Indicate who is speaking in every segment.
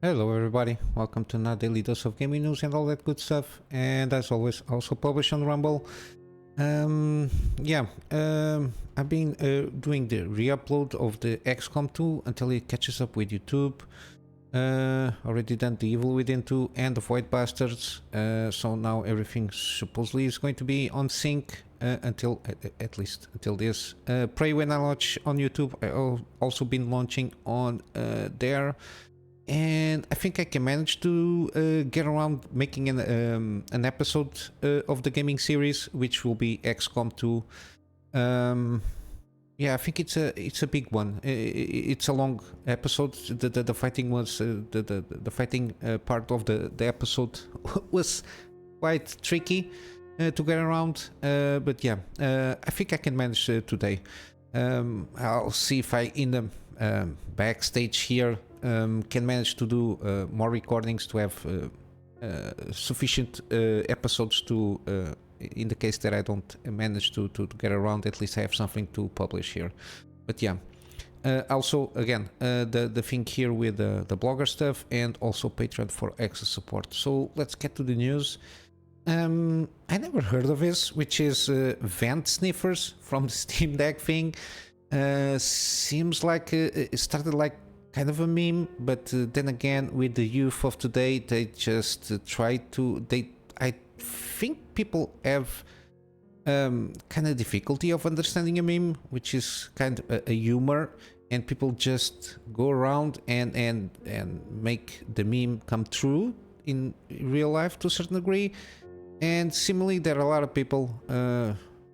Speaker 1: Hello everybody, welcome to another daily dose of gaming news and all that good stuff, and as always also published on Rumble. I've been doing the re-upload of the XCOM 2 until it catches up with YouTube. Already done the Evil Within 2 and the Void Bastards, so now everything supposedly is going to be on sync until, at least until this. Pray when I launch on YouTube, I've also been launching on there. And I think I can manage to get around making an episode of the gaming series, which will be XCOM 2. Yeah, I think it's a big one. It's a long episode. The fighting was the fighting part of the episode was quite tricky to get around. But yeah, I think I can manage today. I'll see if I in the backstage here. Can manage to do more recordings to have sufficient episodes to, in the case that I don't manage to get around, at least I have something to publish here. But yeah, also again, the thing here with the blogger stuff and also Patreon for extra support. So let's get to the news. I never heard of this, which is Vent Sniffers from the Steam Deck thing. Seems like it started like kind of a meme, but then again, with the youth of today, they just try to. I think people have kind of difficulty of understanding a meme, which is kind of a humor, and people just go around and make the meme come true in real life to a certain degree. And similarly, there are a lot of people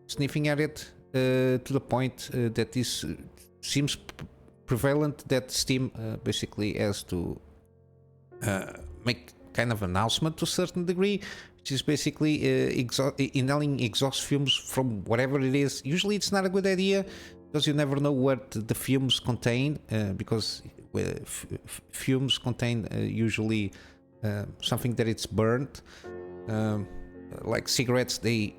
Speaker 1: sniffing at it to the point that this seems prevalent, that Steam basically has to make kind of announcement to a certain degree, which is basically inhaling exhaust fumes from whatever it is. Usually it's not a good idea because you never know what the fumes contain, because fumes contain usually something that it's burnt. Like cigarettes, they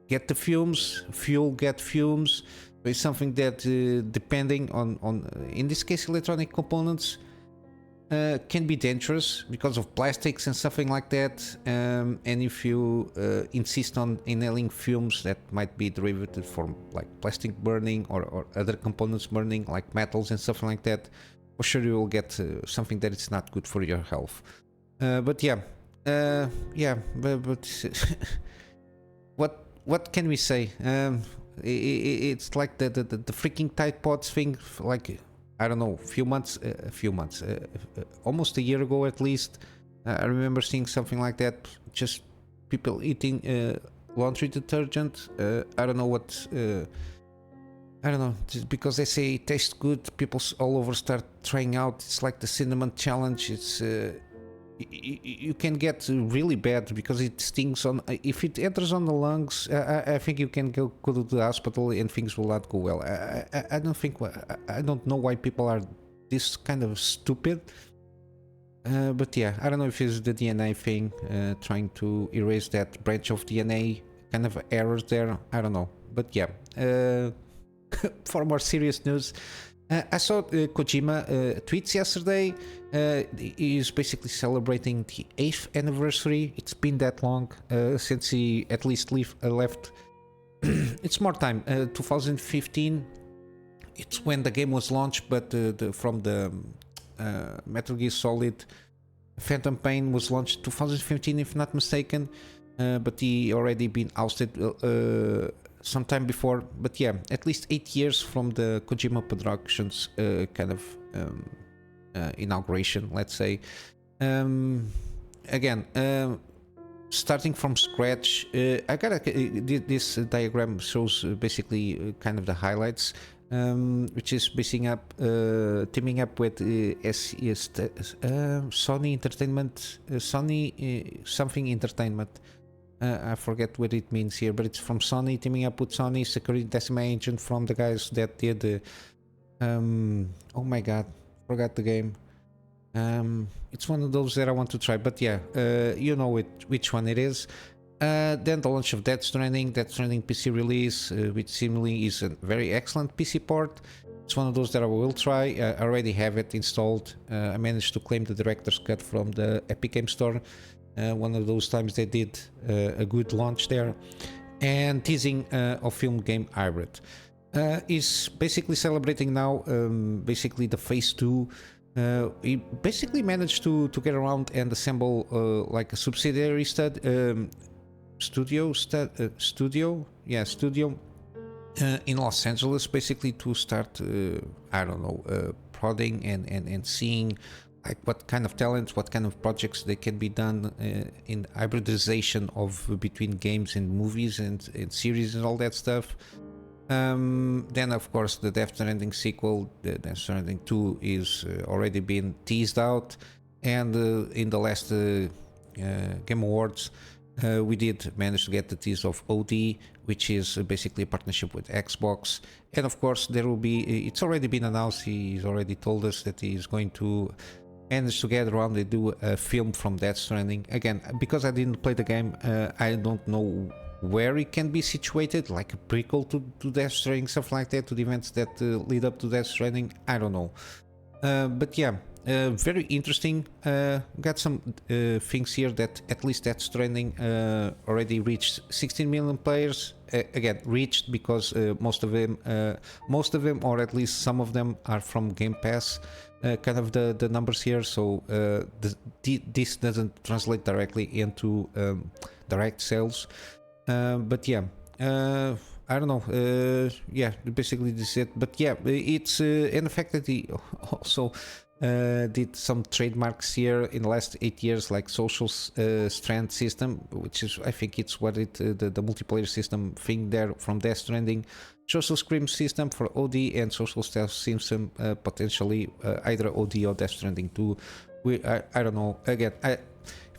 Speaker 1: get the fumes, fuel get fumes. It's something that, depending on in this case, electronic components, can be dangerous because of plastics and something like that. And if you insist on inhaling fumes that might be derived from like plastic burning or other components burning, like metals and stuff like that, for sure you will get something that is not good for your health. But what can we say? It's like the freaking Tide Pods thing, like, I don't know, almost a year ago at least. I remember seeing something like that, just people eating laundry detergent. I don't know what, I don't know, just because they say it tastes good, people all over start trying out. It's like the cinnamon challenge. It's you can get really bad because it stings on. If it enters on the lungs, I think you can go to the hospital and things will not go well. I don't think. I don't know why people are this kind of stupid. But yeah, I don't know if it's the DNA thing, trying to erase that branch of DNA kind of errors there. I don't know. But yeah, for more serious news. I saw Kojima tweets yesterday. He is basically celebrating the 8th anniversary. It's been that long since he at least left. It's more time. 2015. It's when the game was launched, but from the Metal Gear Solid Phantom Pain was launched 2015, if not mistaken. But he already been ousted sometime before. But yeah, at least 8 years from the Kojima Productions kind of inauguration, let's say. Again, starting from scratch, I got this diagram shows basically kind of the highlights, which is teaming up with Sony Entertainment, something Entertainment. I forget what it means here, but it's from Sony, teaming up with Sony, Security Decima Agent, from the guys that did oh my god, forgot the game. It's one of those that I want to try, but yeah, you know which one it is. Then the launch of Death Stranding PC release, which seemingly is a very excellent PC port. It's one of those that I will try. I already have it installed. I managed to claim the director's cut from the Epic Game Store. One of those times they did a good launch there. And teasing of film game hybrid. Is basically celebrating now basically the phase 2. He basically managed to get around and assemble like a subsidiary studio in Los Angeles, basically to start I don't know, prodding and seeing like what kind of talents, what kind of projects they can be done in hybridization of between games and movies and series and all that stuff. Then of course the Death Stranding sequel, the Death Stranding 2, is already been teased out, and in the last Game Awards we did manage to get the tease of OD, which is basically a partnership with Xbox. And of course there will be, it's already been announced, he's already told us that he's going to manage to get around and do a film from Death Stranding. Again, because I didn't play the game, I don't know where it can be situated, like a prequel to Death Stranding, stuff like that, to the events that lead up to Death Stranding. I don't know. But yeah, very interesting. Got some things here that at least Death Stranding already reached 16 million players. Again, reached because most of them, or at least some of them, are from Game Pass. Kind of the numbers here, so this doesn't translate directly into direct sales. But yeah, I don't know. Yeah, basically this is it. But yeah, it's and the fact that he also did some trademarks here in the last 8 years, like social strand system, which is, I think it's what it the multiplayer system thing there from Death Stranding. Social scream system for OD, and social stealth system potentially either OD or Death Stranding 2. I don't know. Again,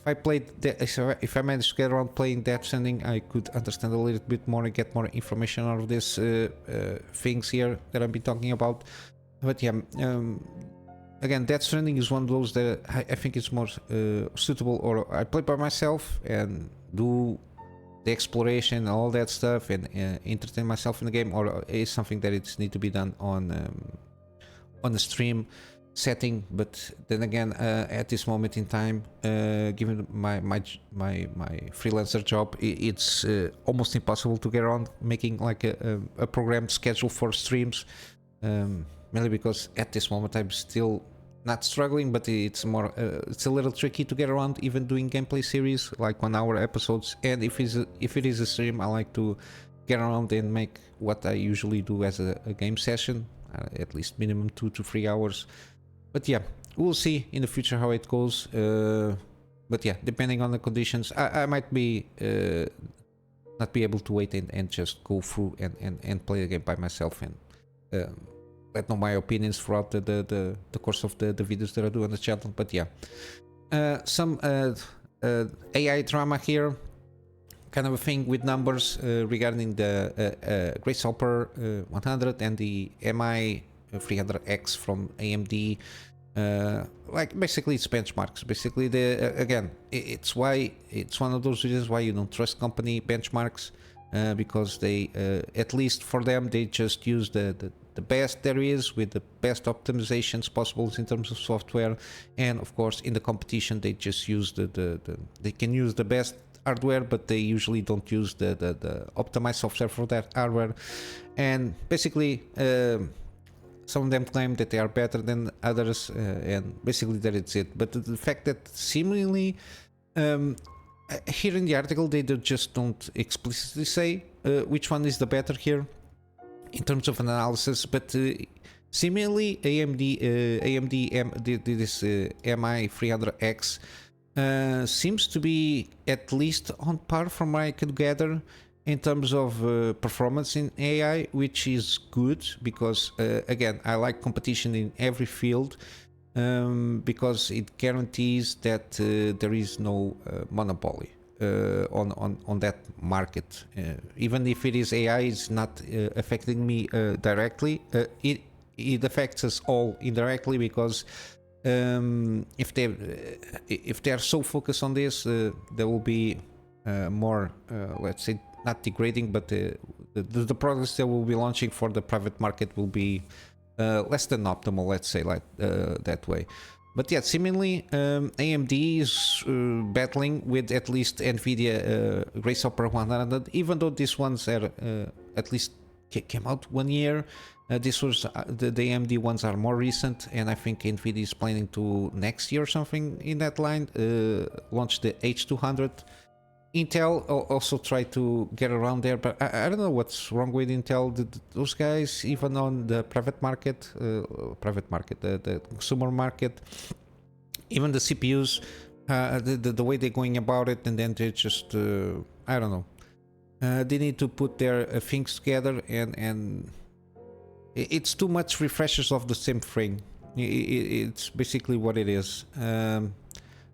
Speaker 1: if I managed to get around playing Death Stranding, I could understand a little bit more and get more information out of these things here that I've been talking about. But yeah, again, Death Stranding is one of those that I think it's more suitable, or I play by myself and do the exploration and all that stuff and entertain myself in the game, or is something that it's need to be done on the stream setting. But then again, at this moment in time, given my freelancer job, it's almost impossible to get around making like a programmed schedule for streams, mainly because at this moment I'm still not struggling, but it's more it's a little tricky to get around even doing gameplay series like 1 hour episodes. And if it is a stream, I like to get around and make what I usually do as a game session, at least minimum 2 to 3 hours. But yeah, we'll see in the future how it goes. But yeah, depending on the conditions, I might be not be able to wait and just go through and play the game by myself and let know my opinions throughout the course of the videos that I do on the channel. But yeah, some AI drama here, kind of a thing with numbers regarding the Grace Hopper 100 and the MI 300X from AMD. Like basically it's benchmarks. Basically, again, it's one of those reasons why you don't trust company benchmarks, because they at least for them they just use the best there is with the best optimizations possible in terms of software. And of course in the competition they just use they can use the best hardware, but they usually don't use the optimized software for that hardware. And basically some of them claim that they are better than others, and basically that it's it. But the fact that seemingly here in the article they just don't explicitly say which one is the better here in terms of an analysis, but seemingly AMD this MI 300X seems to be at least on par from what I could gather in terms of performance in AI, which is good because again, I like competition in every field, because it guarantees that there is no monopoly on that market. Even if it is AI, it's not affecting me directly. It affects us all indirectly, because if they are so focused on this, there will be more, let's say, not degrading, but the products that we'll be launching for the private market will be less than optimal, let's say, like that way. But yeah, seemingly AMD is battling with at least NVIDIA Grace Hopper 100, even though these ones are at least came out 1 year. This was the AMD ones are more recent, and I think NVIDIA is planning to next year or something in that line launch the H200. Intel also tried to get around there, but I don't know what's wrong with Intel. Those guys, even on the private market, the consumer market, even the CPUs, the way they're going about it, and then they just, I don't know. They need to put their things together, and it's too much refreshers of the same thing. It's basically what it is.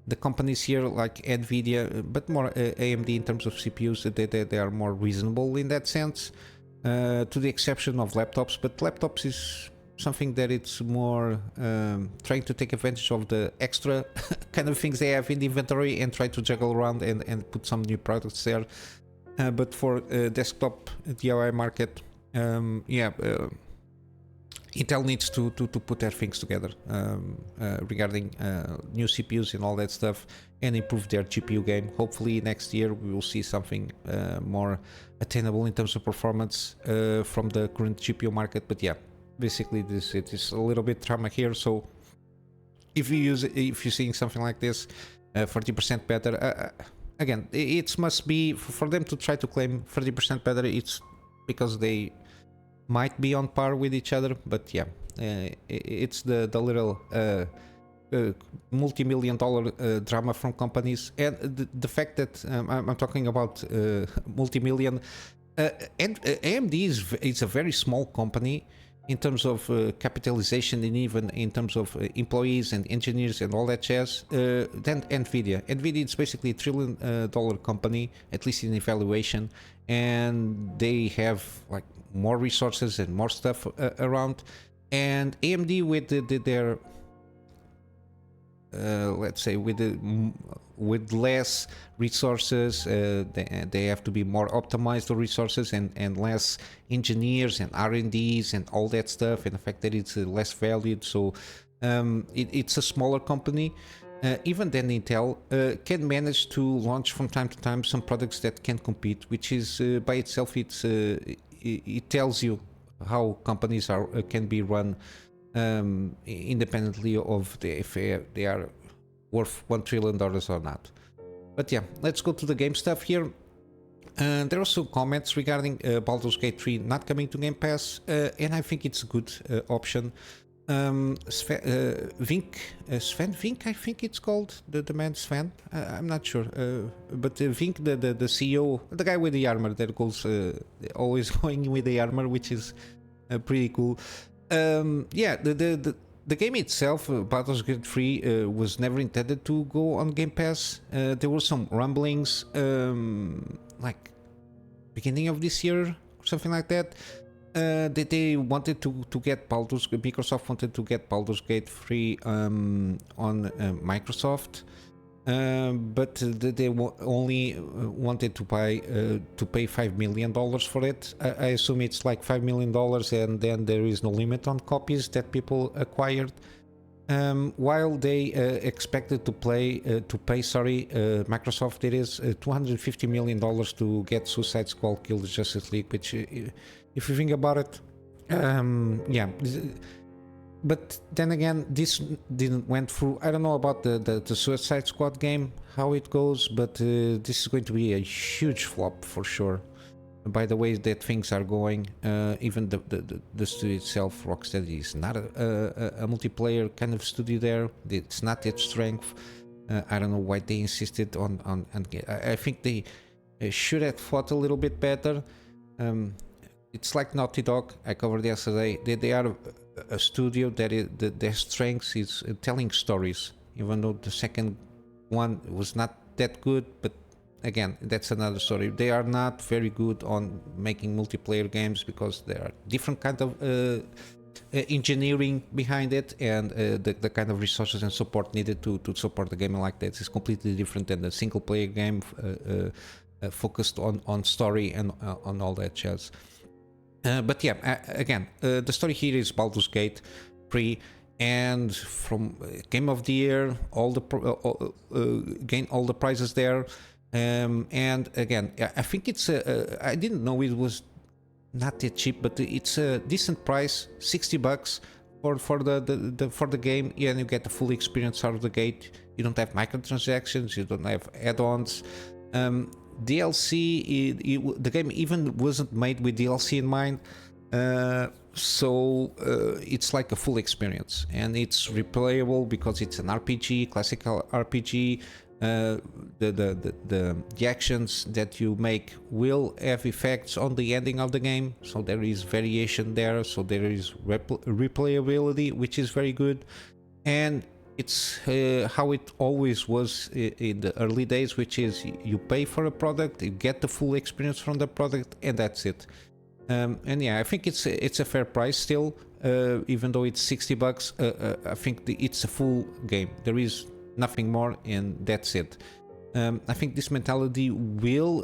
Speaker 1: The companies here like NVIDIA, but more AMD in terms of CPUs, they are more reasonable in that sense, to the exception of laptops. But laptops is something that it's more trying to take advantage of the extra kind of things they have in the inventory and try to juggle around and put some new products there. But for desktop DIY market, Intel needs to put their things together regarding new CPUs and all that stuff, and improve their GPU game. Hopefully next year we will see something more attainable in terms of performance from the current GPU market. But yeah, basically it is a little bit drama here. So if you're seeing something like this, 30% better, again, it must be for them to try to claim 30% better. It's because they might be on par with each other, but yeah, it's the little multi-million-dollar drama from companies, and the fact that I'm talking about multi-million, and AMD is a very small company in terms of capitalization, and even in terms of employees and engineers and all that jazz, than NVIDIA. NVIDIA is basically $1 trillion company, at least in evaluation, and they have like more resources and more stuff around. And AMD with their let's say with less resources, they have to be more optimized the resources, and less engineers and R&Ds and all that stuff, and the fact that it's less valued. So it's a smaller company. Even then Intel can manage to launch from time to time some products that can compete, which is by itself, it tells you how companies can be run independently of if they are worth $1 trillion or not. But yeah, let's go to the game stuff here. There are also comments regarding Baldur's Gate 3 not coming to Game Pass, and I think it's a good option. Sven Vink, I think it's called, the man Sven, I'm not sure, but Vink, the CEO, the guy with the armor that goes always going with the armor, which is pretty cool. Yeah, the game itself, Baldur's Gate 3, was never intended to go on Game Pass. There were some rumblings, like beginning of this year or something like that. They wanted to get Microsoft wanted to get Baldur's Gate 3 on Microsoft, but they only wanted to pay $5 million for it. I assume it's like $5 million, and then there is no limit on copies that people acquired. While they expected to pay Microsoft, it is $250 million to get Suicide Squad Kill the Justice League, which, if you think about it, yeah. But then again, this didn't went through. I don't know about the Suicide Squad game, how it goes, but this is going to be a huge flop for sure. By the way that things are going, even the studio itself, Rocksteady, is not a multiplayer kind of studio there. It's not its strength. I don't know why they insisted on I think they should have fought a little bit better. It's like Naughty Dog, I covered yesterday. They are a studio that their strength is telling stories, even though the second one was not that good, but again, that's another story. They are not very good on making multiplayer games because there are different kind of engineering behind it, and the kind of resources and support needed to support a game like that is completely different than a single player game focused on story and on all that jazz. But yeah, again, the story here is Baldur's Gate 3, and from Game of the Year, gain all the prizes there. And again, I think it's I didn't know it was not that cheap, but it's a decent price, $60 for the game. Yeah, and you get the full experience out of the gate. You don't have microtransactions, you don't have add-ons. DLC, the game even wasn't made with DLC in mind, so it's like a full experience, and it's replayable because it's an RPG, classical RPG. The actions that you make will have effects on the ending of the game, so there is variation there, so there is replayability, which is very good. And it's how it always was in the early days, which is you pay for a product, you get the full experience from the product, and that's it. And yeah, I think it's a fair price still, even though it's $60. I think it's a full game. There is nothing more, and that's it. I think this mentality will,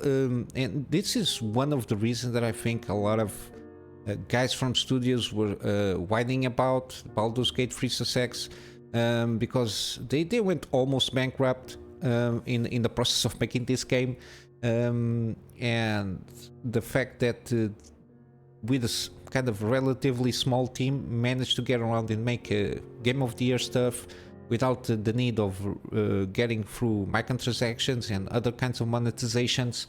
Speaker 1: and this is one of the reasons that I think a lot of guys from studios were whining about Baldur's Gate 3 success, because they went almost bankrupt in the process of making this game, and the fact that with a kind of relatively small team managed to get around and make Game of the Year stuff without the need of getting through microtransactions and other kinds of monetizations.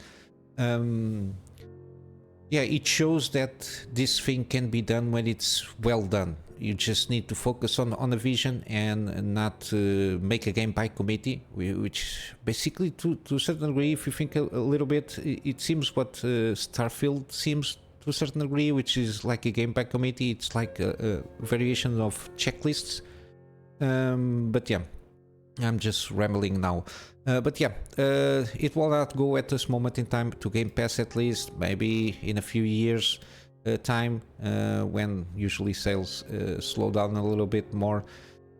Speaker 1: Yeah, it shows that this thing can be done when it's well done. You just need to focus on a vision and not make a game by committee, which basically, to a certain degree, if you think a little bit, it seems what Starfield seems to a certain degree, which is like a game by committee. It's like a variation of checklists. But yeah, I'm just rambling now. But yeah, it will not go at this moment in time to Game Pass, at least. Maybe in a few years time, when usually sales slow down a little bit more.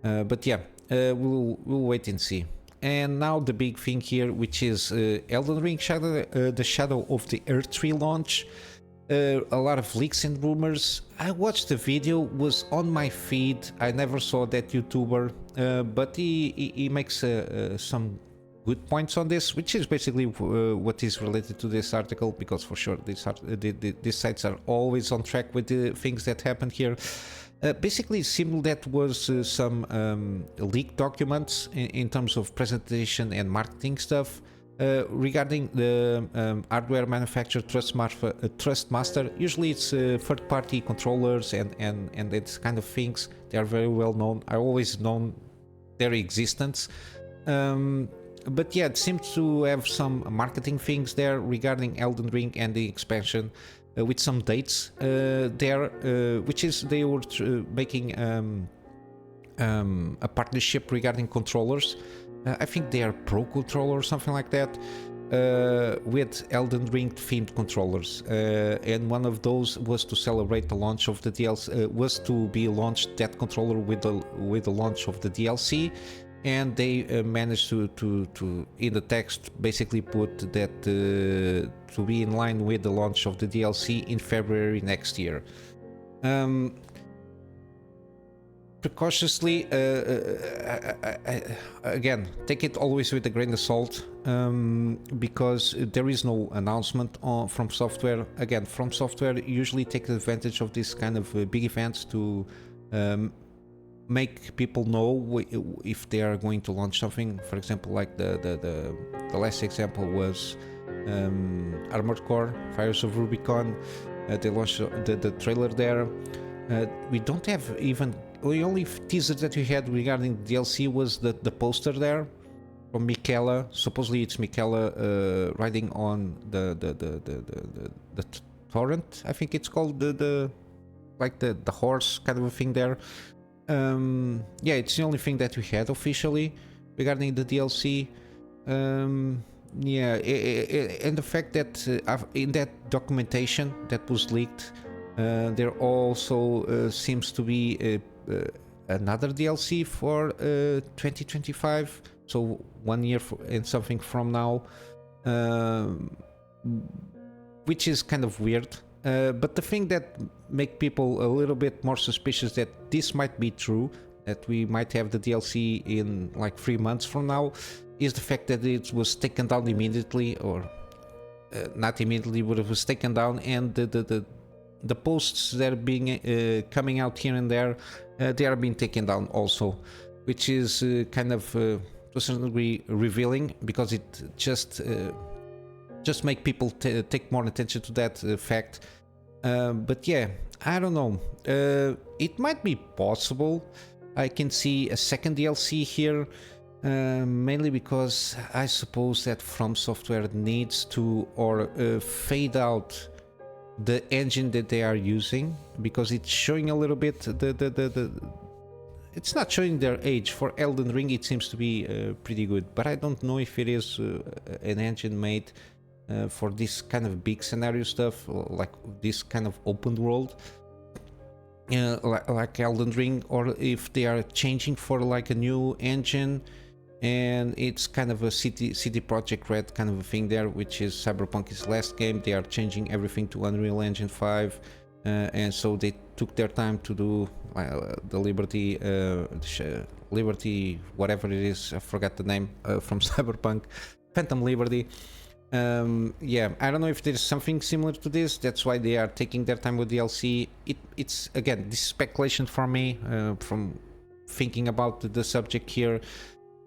Speaker 1: But yeah, we'll wait and see. And now the big thing here, which is Elden Ring Shadow, the Shadow of the Erdtree launch. A lot of leaks and rumors. I watched the video, was on my feed. I never saw that YouTuber, but he makes some good points on this, which is basically what is related to this article, because for sure these sites are always on track with the things that happened here. Basically, it seemed that was some leaked documents in terms of presentation and marketing stuff. Regarding the hardware manufacturer Trustmaster, usually it's third-party controllers and this kind of things. They are very well known. I always known their existence. But yeah, it seems to have some marketing things there regarding Elden Ring and the expansion, with some dates there, which is they were making a partnership regarding controllers. I think they are Pro Controller or something like that, with Elden Ring themed controllers, and one of those was to celebrate the launch of the DLC. Was to be launched that controller with the launch of the DLC, and they managed to in the text basically put that to be in line with the launch of the DLC in February next year. Precautiously, again, take it always with a grain of salt, because there is no announcement from software. Again, from software usually takes advantage of this kind of big events to make people know if they are going to launch something. For example, like the last example was Armored Core, Fires of Rubicon. They launched the trailer there. We don't have even... The only teaser that we had regarding DLC was the poster there from Michaela. Supposedly it's Michaela riding on the torrent, I think it's called, the horse kind of a thing there. Yeah, it's the only thing that we had officially regarding the DLC. Yeah, and the fact that in that documentation that was leaked, There also seems to be another DLC for 2025, so 1 year and something from now, which is kind of weird. But the thing that make people a little bit more suspicious that this might be true, that we might have the DLC in like 3 months from now, is the fact that it was taken down immediately, or not immediately, but it was taken down, and the posts that are being coming out here and there, they are being taken down also, which is kind of to a certain degree revealing, because it just make people take more attention to that fact. But yeah, I don't know. It might be possible. I can see a second DLC here, mainly because I suppose that From Software needs to fade out the engine that they are using, because it's showing a little bit it's not showing their age. For Elden Ring it seems to be pretty good, but I don't know if it is an engine made for this kind of big scenario stuff, like this kind of open world, like Elden Ring, or if they are changing for like a new engine, and it's kind of a CD Projekt Red kind of a thing there, which is Cyberpunk's last game. They are changing everything to Unreal Engine 5, and so they took their time to do the Liberty, whatever it is, I forgot the name, from Cyberpunk, Phantom Liberty. Yeah, I don't know if there's something similar to this. That's why they are taking their time with DLC. It's again, this is speculation for me, from thinking about the subject here.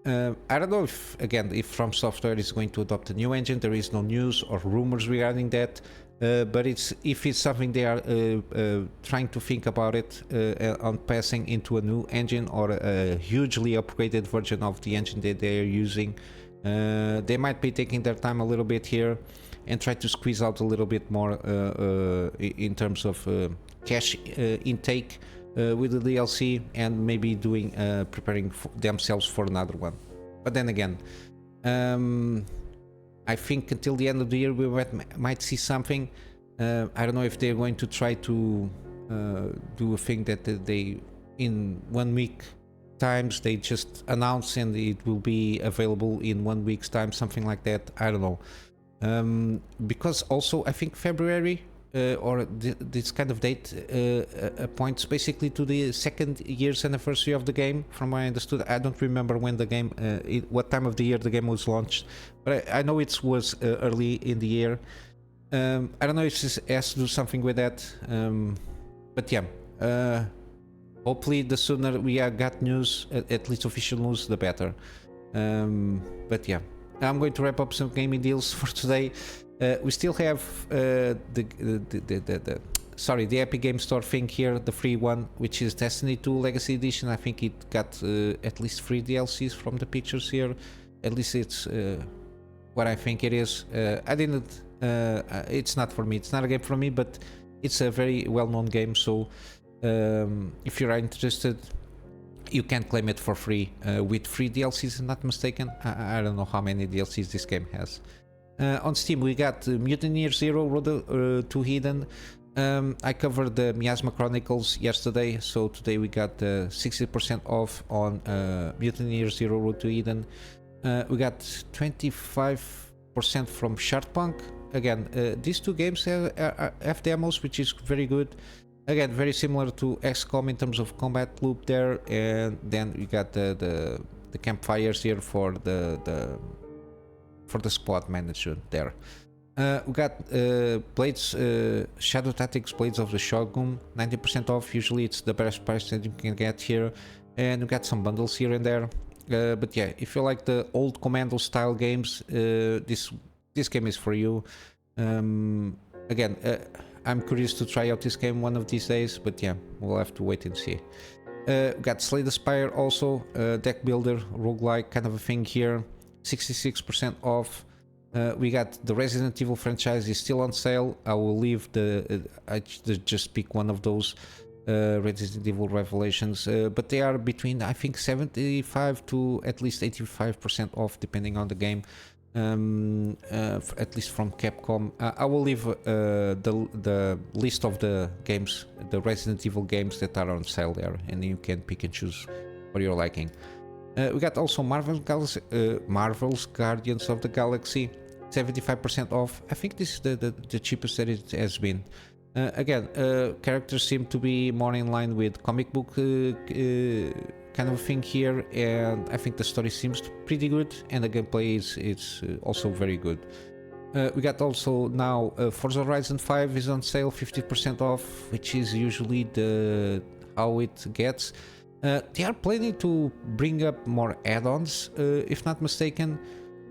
Speaker 1: I don't know if From Software is going to adopt a new engine. There is no news or rumors regarding that, but if it's something they are trying to think about it, on passing into a new engine or a hugely upgraded version of the engine that they are using. They might be taking their time a little bit here and try to squeeze out a little bit more in terms of cash intake with the DLC, and maybe doing preparing themselves for another one. But then again, I think until the end of the year we might see something. I don't know if they're going to try to do a thing that they in 1 week times they just announce and it will be available in 1 week's time, something like that. I don't know, because also I think February or this kind of date points basically to the 2nd year's anniversary of the game, from what I understood. I don't remember when the game what time of the year the game was launched, but I know it was early in the year. I don't know if this has to do something with that, but yeah, hopefully the sooner we got news, at least official news, the better. But yeah, I'm going to wrap up some gaming deals for today. We still have the Epic Game Store thing here, the free one, which is Destiny 2 Legacy Edition. I think it got at least 3 DLCs from the pictures here. At least it's what I think it is. I didn't. It's not for me. It's not a game for me, but it's a very well-known game. So if you're interested, you can claim it for free with 3 DLCs. I'm not mistaken. I don't know how many DLCs this game has. On Steam we got Mutineer Zero Road to Eden. I covered the Miasma Chronicles yesterday, so today we got 60% off on Mutineer Zero Road to Eden. We got 25% from Shardpunk. Again, these 2 games have demos, which is very good. Again, very similar to XCOM in terms of combat loop there, and then we got the campfires here for the squad manager there. We got Blades, Shadow Tactics Blades of the Shogun, 90% off. Usually it's the best price that you can get here, and we got some bundles here and there. But yeah, if you like the old Commando style games, this game is for you. Again, I'm curious to try out this game one of these days, but yeah, we'll have to wait and see. Got Slay the Spire also, deck builder, roguelike kind of a thing here, 66% off. We got the Resident Evil franchise is still on sale. I will leave I just pick one of those Resident Evil Revelations, but they are between, I think, 75 to at least 85% off depending on the game. at least from Capcom. I will leave the list of the games, the Resident Evil games that are on sale there, and you can pick and choose for your liking. We got also Marvel's Guardians of the Galaxy, 75% off. I think this is the cheapest that it has been. Again, characters seem to be more in line with comic book kind of thing here, and I think the story seems pretty good, and the gameplay is also very good. We got also now Forza Horizon 5 is on sale, 50% off, which is usually how it gets. They are planning to bring up more add-ons, if not mistaken,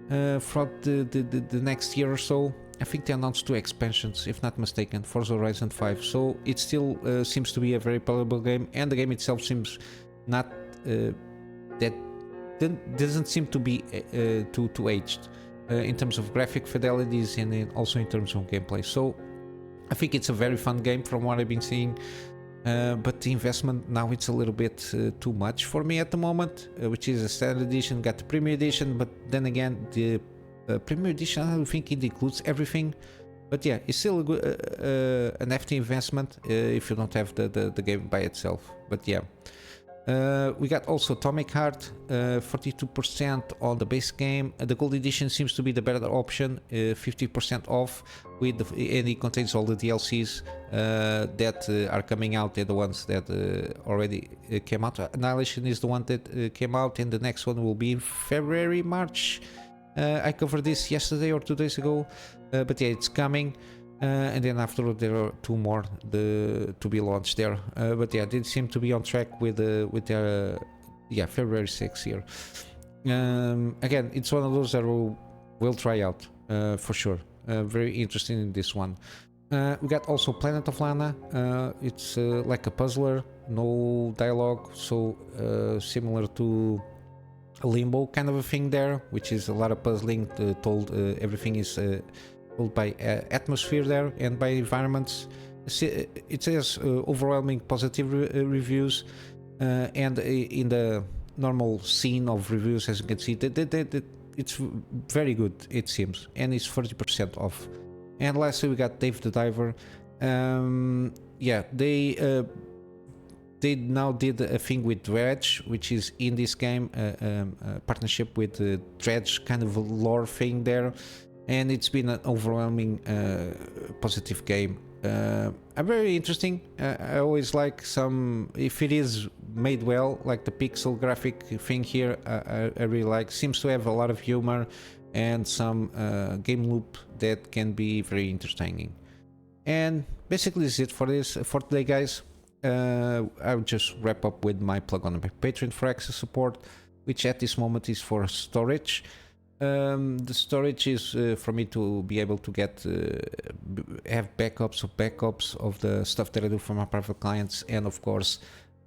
Speaker 1: throughout the next year or so. I think they announced 2 expansions, if not mistaken, for Horizon 5. So it still seems to be a very playable game, and the game itself seems not that doesn't seem to be too aged in terms of graphic fidelities and also in terms of gameplay. So I think it's a very fun game from what I've been seeing. But the investment now it's a little bit too much for me at the moment, which is a standard edition, got the premium edition, but then again the premium edition I don't think it includes everything, but yeah, it's still a good, an hefty investment if you don't have the game by itself. But yeah, we got also Atomic Heart, 42% on the base game. The gold edition seems to be the better option, 50% off, and it contains all the DLCs that are coming out. They're the ones that already came out. Annihilation is the one that came out, and the next one will be in February, March. I covered this yesterday or 2 days ago, but yeah, it's coming. And then after there are 2 more to be launched there. But yeah, they seem to be on track with their February 6th here. Again, it's one of those that we'll try out for sure. Very interested in this one. We got also Planet of Lana. It's like a puzzler, no dialogue, so similar to a Limbo kind of a thing there, which is a lot of puzzling. Everything is told by atmosphere there and by environments. It says overwhelming positive reviews, and in the normal scene of reviews, as you can see, it's very good, it seems, and it's 30% off. And lastly, we got Dave the Diver. Yeah, they now did a thing with Dredge, which is in this game, a partnership with Dredge, kind of a lore thing there, and it's been an overwhelming positive game. Very interesting. I always like some, if it is made well, like the pixel graphic thing here, I really like. Seems to have a lot of humor and some game loop that can be very entertaining. And basically this is it for today, guys. I'll just wrap up with my plug on my Patreon for access support, which at this moment is for storage. The storage is for me to be able to have backups of the stuff that I do for my private clients, and of course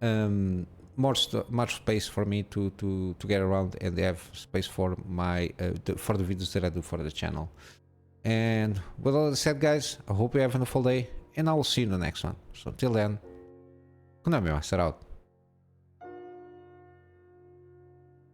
Speaker 1: more space for me to get around and have space for my for the videos that I do for the channel. And with all that said, guys, I hope you're having a full day, and I will see you in the next one. So till then, Kunamy Master out.